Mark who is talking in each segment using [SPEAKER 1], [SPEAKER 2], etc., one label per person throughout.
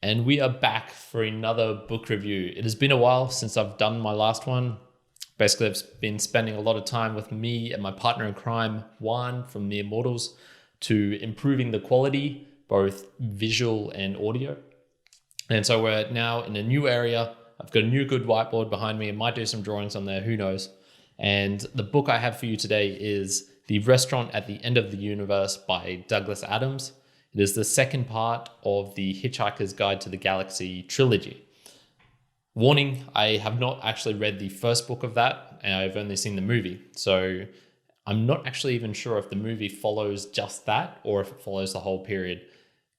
[SPEAKER 1] and we are back for another book review. It has been a while since I've done my last one. Basically, I've been spending a lot of time with me and my partner in crime, Juan from Mere Mortals, to improving the quality, both visual and audio. And so we're now in a new area. I've got a new good whiteboard behind me. I might do some drawings on there, who knows. And the book I have for you today is The Restaurant at the End of the Universe by Douglas Adams. It is the second part of the Hitchhiker's Guide to the Galaxy trilogy. Warning, I have not actually read the first book of that, and I've only seen the movie. So I'm not actually even sure if the movie follows just that or if it follows the whole period.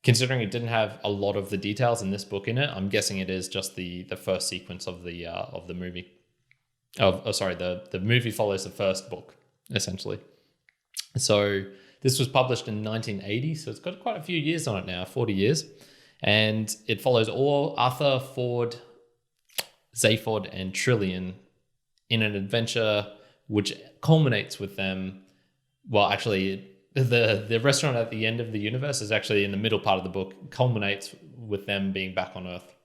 [SPEAKER 1] Considering it didn't have a lot of the details in this book in it, I'm guessing it is just the first sequence of the movie. The movie follows the first book, essentially. So this was published in 1980, so it's got quite a few years on it now, 40 years. And it follows all Arthur, Ford, Zaphod, and Trillian in an adventure which culminates with them. Well, actually, the restaurant at the end of the universe is actually in the middle part of the book, culminates with them being back on Earth.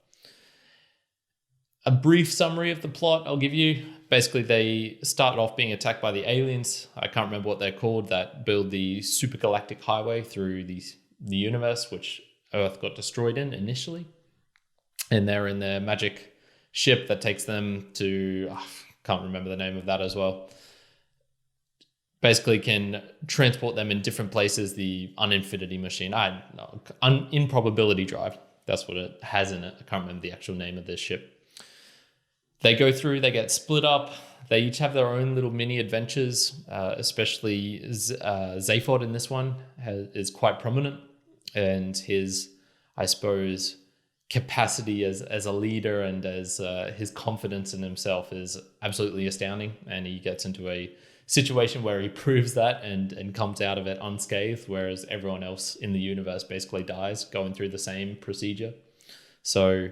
[SPEAKER 1] A brief summary of the plot I'll give you. Basically, they start off being attacked by the aliens. I can't remember what they're called, that build the supergalactic highway through the universe, which Earth got destroyed in initially. And they're in their magic ship that takes them to, I can't remember the name of that as well. Basically can transport them in different places, the Uninfinity machine. Improbability drive. That's what it has in it. I can't remember the actual name of this ship. They go through, they get split up. They each have their own little mini adventures, especially Zaphod in this one is quite prominent. And his, I suppose, capacity as a leader and as his confidence in himself is absolutely astounding. And he gets into a situation where he proves that and comes out of it unscathed, whereas everyone else in the universe basically dies going through the same procedure. So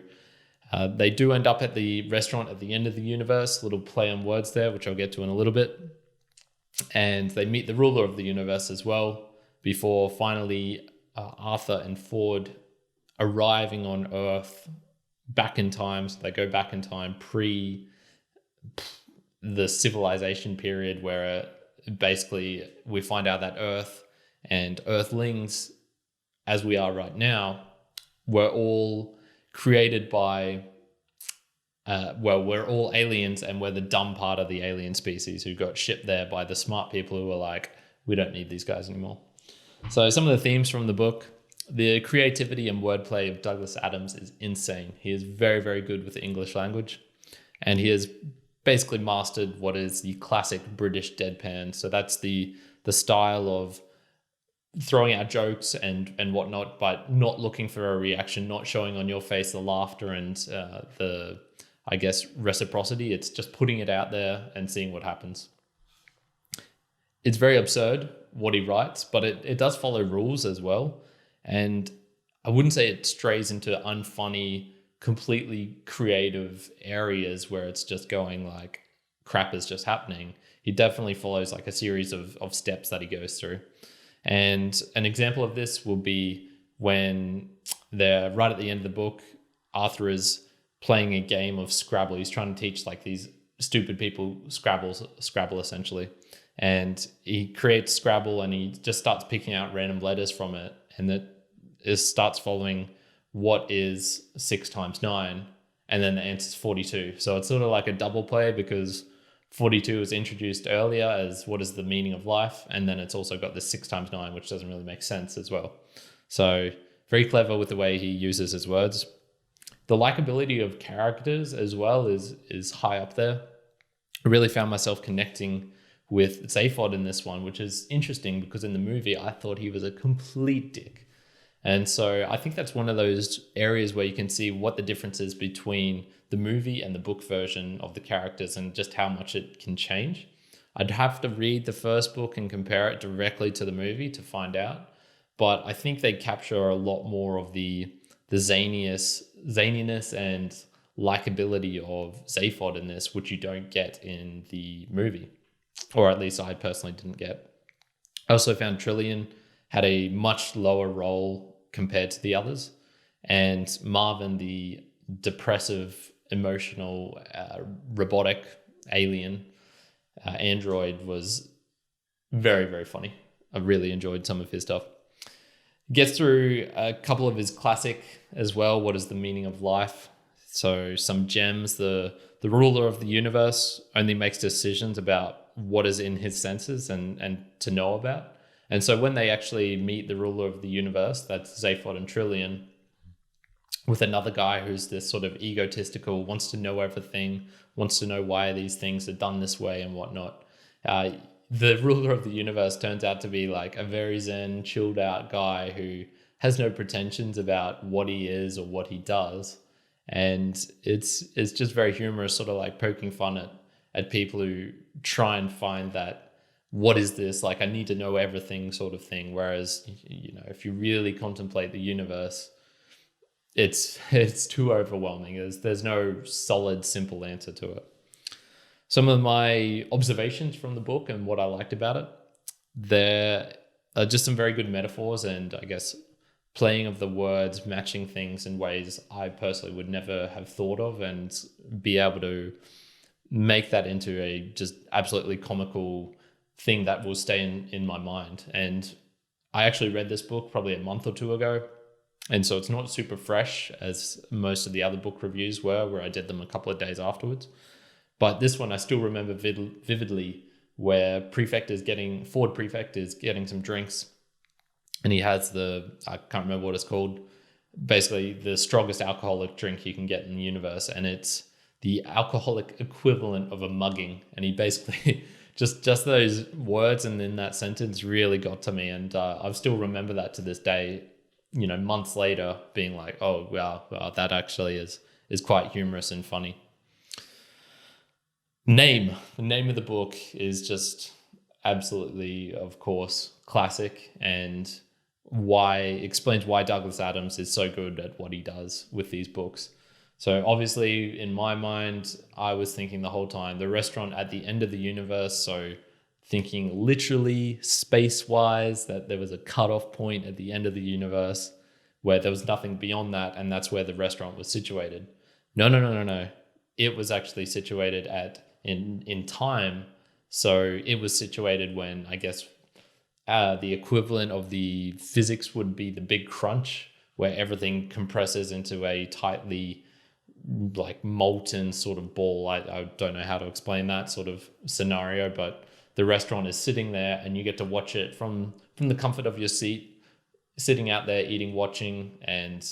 [SPEAKER 1] they do end up at the restaurant at the end of the universe, little play on words there, which I'll get to in a little bit. And they meet the ruler of the universe as well, before finally Arthur and Ford arriving on Earth back in time. So they go back in time pre the civilization period, where basically we find out that Earth and Earthlings, as we are right now, were all created by, we're all aliens, and we're the dumb part of the alien species who got shipped there by the smart people who were like, we don't need these guys anymore. So some of the themes from the book: the creativity and wordplay of Douglas Adams is insane. He is very, very good with the English language, and he has basically mastered what is the classic British deadpan. So that's the style of throwing out jokes and whatnot, but not looking for a reaction, not showing on your face the laughter and the, I guess, reciprocity. It's just putting it out there and seeing what happens. It's very absurd what he writes, but it does follow rules as well. And I wouldn't say it strays into unfunny, completely creative areas where it's just going like crap is just happening. He definitely follows like a series of steps that he goes through. And an example of this will be when they're right at the end of the book, Arthur is playing a game of Scrabble. He's trying to teach like these stupid people Scrabble essentially. And he creates Scrabble and he just starts picking out random letters from it. And it starts following what is 6 times 9. And then the answer is 42. So it's sort of like a double play, because 42 was introduced earlier as what is the meaning of life. And then it's also got the 6 times 9, which doesn't really make sense as well. So very clever with the way he uses his words. The likability of characters as well is high up there. I really found myself connecting with Zaphod in this one, which is interesting because in the movie, I thought he was a complete dick. And so I think that's one of those areas where you can see what the difference is between the movie and the book version of the characters and just how much it can change. I'd have to read the first book and compare it directly to the movie to find out. But I think they capture a lot more of the zaniness and likability of Zaphod in this, which you don't get in the movie. Or at least I personally didn't get. I also found Trillian had a much lower role compared to the others. and Marvin, the depressive, emotional, robotic alien android, was very, very funny. I really enjoyed some of his stuff. Gets through a couple of his classic as well. What is the meaning of life? So some gems. The ruler of the universe only makes decisions about what is in his senses and to know about. And so when they actually meet the ruler of the universe, that's Zaphod and Trillian, with another guy who's this sort of egotistical, wants to know everything, wants to know why these things are done this way and whatnot. The ruler of the universe turns out to be like a very zen, chilled out guy who has no pretensions about what he is or what he does. And it's just very humorous, sort of like poking fun at people who try and find that, what is this? Like, I need to know everything sort of thing. Whereas, if you really contemplate the universe, it's too overwhelming. There's no solid, simple answer to it. Some of my observations from the book and what I liked about it, there are just some very good metaphors and I guess playing of the words, matching things in ways I personally would never have thought of, and be able to make that into a just absolutely comical thing that will stay in my mind. And I actually read this book probably a month or two ago. And so it's not super fresh as most of the other book reviews were, where I did them a couple of days afterwards. But this one I still remember vividly, where Ford Prefect is getting some drinks, and he has I can't remember what it's called, basically the strongest alcoholic drink you can get in the universe. And it's the alcoholic equivalent of a mugging. And he basically, just those words and in that sentence really got to me. And I still remember that to this day, months later, being like, oh, wow, that actually is quite humorous and funny. The name of the book is just absolutely, of course, classic, and explains why Douglas Adams is so good at what he does with these books. So obviously, in my mind, I was thinking the whole time, the restaurant at the end of the universe. So thinking literally space-wise, that there was a cutoff point at the end of the universe where there was nothing beyond that, and that's where the restaurant was situated. No. It was actually situated in time. So it was situated when, I guess, the equivalent of the physics would be the Big Crunch, where everything compresses into a tightly like molten sort of ball. I don't know how to explain that sort of scenario, but the restaurant is sitting there and you get to watch it from the comfort of your seat, sitting out there eating, watching. And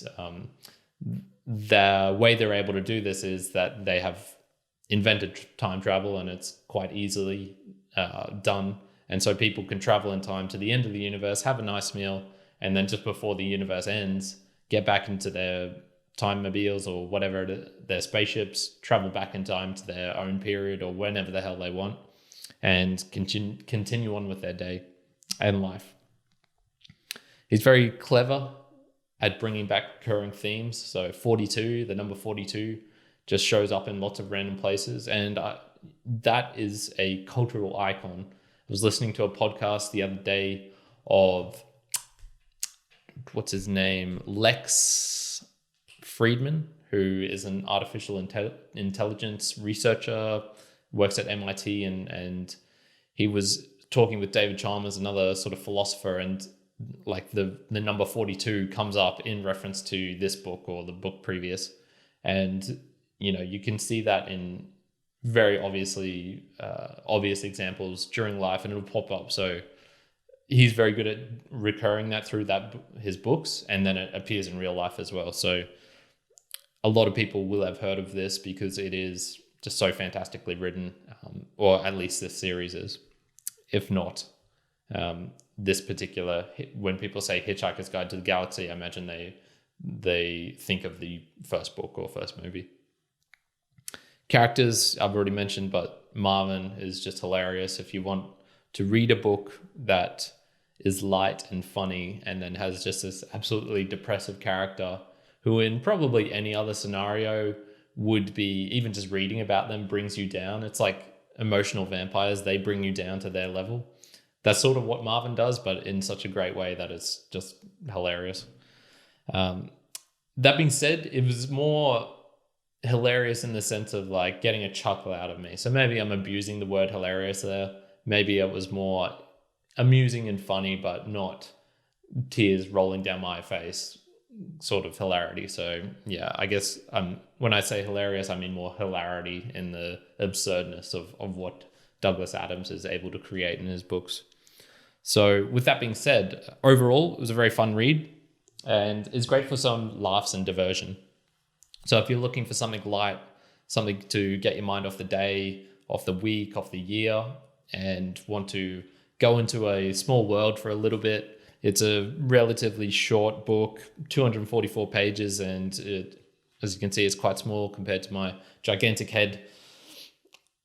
[SPEAKER 1] the way they're able to do this is that they have invented time travel, and it's quite easily done. And so people can travel in time to the end of the universe, have a nice meal, and then just before the universe ends, get back into their time mobiles or whatever, their spaceships, travel back in time to their own period or whenever the hell they want, and continue on with their day and life. He's very clever at bringing back recurring themes. So 42, the number 42, just shows up in lots of random places. And that is a cultural icon. I was listening to a podcast the other day of, what's his name? Lex Friedman, who is an artificial intelligence researcher, works at MIT, and he was talking with David Chalmers, another sort of philosopher, and like the number 42 comes up in reference to this book or the book previous. And, you can see that in very obvious examples during life, and it'll pop up. So he's very good at recurring that through his books, and then it appears in real life as well. So a lot of people will have heard of this because it is just so fantastically written, or at least this series is. If not, this particular, when people say Hitchhiker's Guide to the Galaxy, I imagine they think of the first book or first movie. Characters I've already mentioned, but Marvin is just hilarious. If you want to read a book that is light and funny and then has just this absolutely depressive character who in probably any other scenario would be, even just reading about them brings you down. It's like emotional vampires. They bring you down to their level. That's sort of what Marvin does, but in such a great way that it's just hilarious. That being said, it was more hilarious in the sense of like getting a chuckle out of me. So maybe I'm abusing the word hilarious there. Maybe it was more amusing and funny, but not tears rolling down my face sort of hilarity. So yeah, I guess when I say hilarious, I mean more hilarity in the absurdness of what Douglas Adams is able to create in his books. So with that being said, overall, it was a very fun read and it's great for some laughs and diversion. So if you're looking for something light, something to get your mind off the day, off the week, off the year, and want to go into a small world for a little bit, it's a relatively short book, 244 pages, and it, as you can see, it's quite small compared to my gigantic head.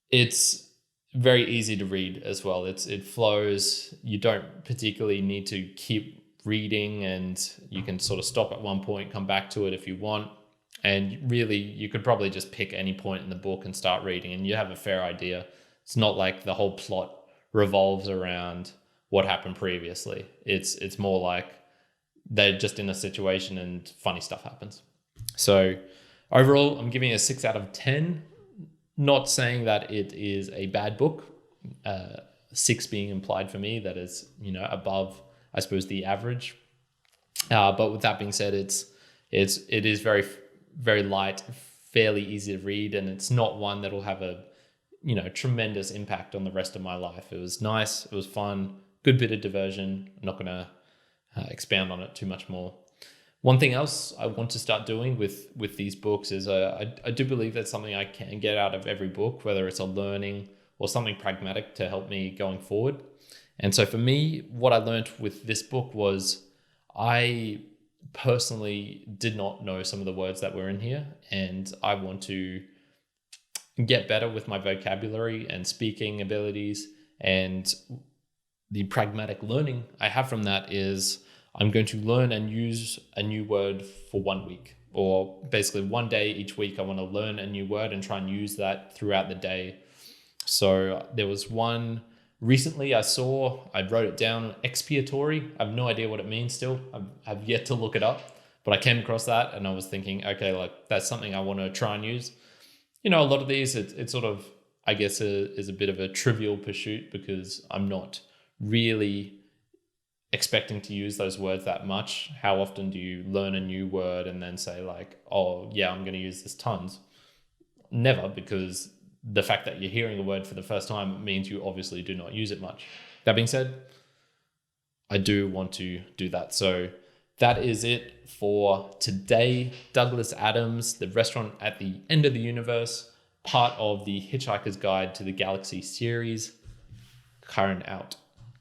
[SPEAKER 1] It's very easy to read as well. It flows. You don't particularly need to keep reading, and you can sort of stop at one point, come back to it if you want. And really, you could probably just pick any point in the book and start reading, and you have a fair idea. It's not like the whole plot revolves around what happened previously. It's more like they're just in a situation and funny stuff happens. So overall, I'm giving it a 6 out of 10. Not saying that it is a bad book. 6 being implied for me, that is, above, I suppose, the average. But with that being said, it is very, very light, fairly easy to read, and it's not one that will have a tremendous impact on the rest of my life. It was nice, it was fun, good bit of diversion. I'm not going to expound on it too much more. One thing else I want to start doing with these books is I do believe that's something I can get out of every book, whether it's a learning or something pragmatic to help me going forward. And so for me, what I learned with this book was I personally did not know some of the words that were in here, and I want to get better with my vocabulary and speaking abilities. And the pragmatic learning I have from that is I'm going to learn and use a new word for 1 week, or basically one day each week. I want to learn a new word and try and use that throughout the day. So there was one recently I wrote it down, expiatory. I have no idea what it means still. I've yet to look it up, but I came across that and I was thinking, okay, like that's something I want to try and use. A lot of these, it's sort of, I guess, is a bit of a trivial pursuit because I'm not really expecting to use those words that much. How often do you learn a new word and then say like, oh yeah, I'm going to use this tons? Never, because the fact that you're hearing a word for the first time means you obviously do not use it much. That being said, I do want to do that. So that is it for today. Douglas Adams, The Restaurant at the End of the Universe, part of the Hitchhiker's Guide to the Galaxy series. Current out.